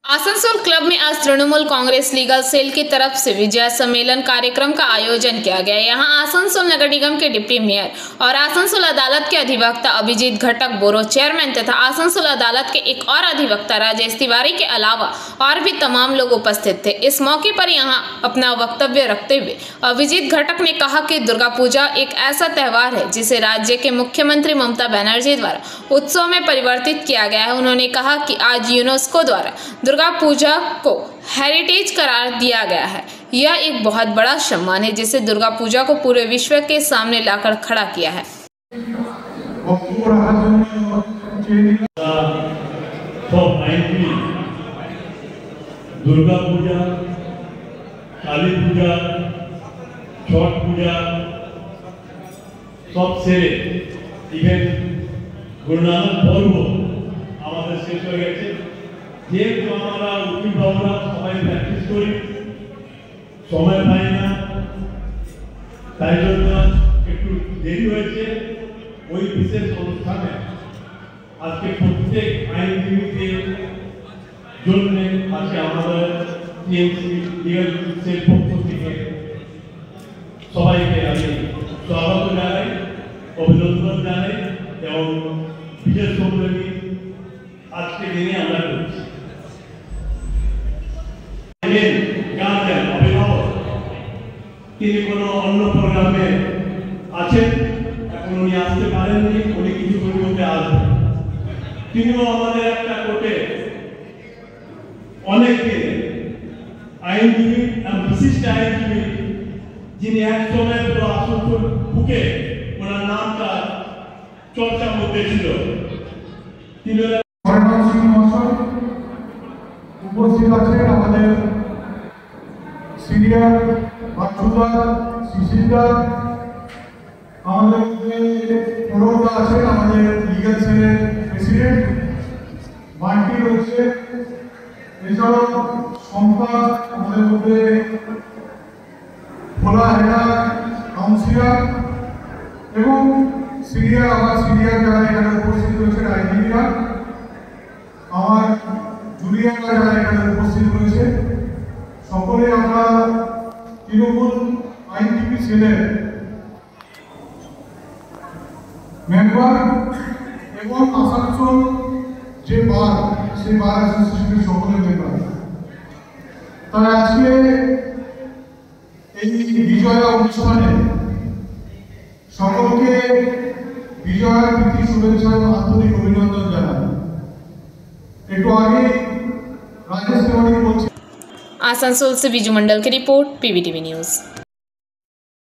Asansol club में आज Trinamool Congress legal cell की तरफ से विजय सम्मेलन कार्यक्रम का आयोजन किया गया। यहां आसनसोल नगर निगम के डिप्टी मेयर और आसनसोल अदालत के अधिवक्ता अभिजीत घटक बोरो चेयरमैन तथा आसनसोल अदालत के एक और अधिवक्ता राजेश तिवारी के अलावा और भी तमाम लोग उपस्थित थे। इस मौके पर यहां अपना वक्तव्य रखते हुए अभिजीत घटक ने कहा कि दुर्गा पूजा एक ऐसा त्योहार है जिसे राज्य के मुख्यमंत्री ममता बनर्जी द्वारा उत्सव में परिवर्तित किया गया है। उन्होंने कहा कि आज यूनेस्को द्वारा दुर्गा पूजा को हेरिटेज करार दिया गया है। यह एक बहुत बड़ा सम्मान है जिसे दुर्गा पूजा को पूरे विश्व के सामने लाकर खड़ा किया है। दुर्गा पूजा, काली पूजा, छठ पूजा सब सेरे इवेंट गुरु नानक पर्व আমাদের শেষ হয়ে গেছে। যেহেতু আমরা উকিলবাবুরা সবাই প্র্যাকটিস করি, সময় পাই না, তাই জন্য একটু দেরি হয়েছে। ওই বিশেষ অনুষ্ঠানে আজকে প্রত্যেক আইনজীবীদের জন্য আজকে আমাদের টিএমসি লিগাল সেল পক্ষ থেকে সবাইকে আমি স্বাগত জানাই, অভিনন্দন জানাই এবং বিশেষ সম্মেলনী আজকে দিনে আমরা করছি। তিনি কোনো অন্য প্রোগ্রামে আছেন, এখন উনি আসতে পারেননি, উনি কিছুক্ষণের মধ্যে আসবেন। তিনিও আমাদের একটা কোর্টে অনেকে আইনজীবী এবং বিশিষ্ট আইনজীবী যিনি এক সময় পুরো আসানসোল বুকে ওনার নামটা চর্চার মধ্যে ছিল। তিনি উপস্থিত আছেন আমাদের সিনিয়র বাচ্চুদার, শিশিরদার, আমাদের প্রণবদা আছেন, আমাদের লিগাল সেলের প্রেসিডেন্ট মান্টি রয়েছে, এছাড়াও সংখ্যা আমাদের মধ্যে ভোলা হেনা কাউন্সিলর এবং সিনিয়র যারা এখানে উপস্থিত রয়েছেন আইনজীবীরা, আমার জুনিয়ররা যারা এখানে উপস্থিত রয়েছে, সকলে আমরা তৃণমূল আইনজীবী সেলের মেম্বার এবং আসানসোল যে বার সেই বার অ্যাসোসিয়েশনের সকলের মেম্বার। তাই আজকে এই বিজয়া অনুষ্ঠানে সকলকে বিজয়ার প্রীতি শুভেচ্ছা এবং আন্তরিক অভিনন্দন জানাই। একটু আগে राजेश तिवारी। आसनसोल से विजू मंडल की रिपोर्ट, पीवीटीवी न्यूज़।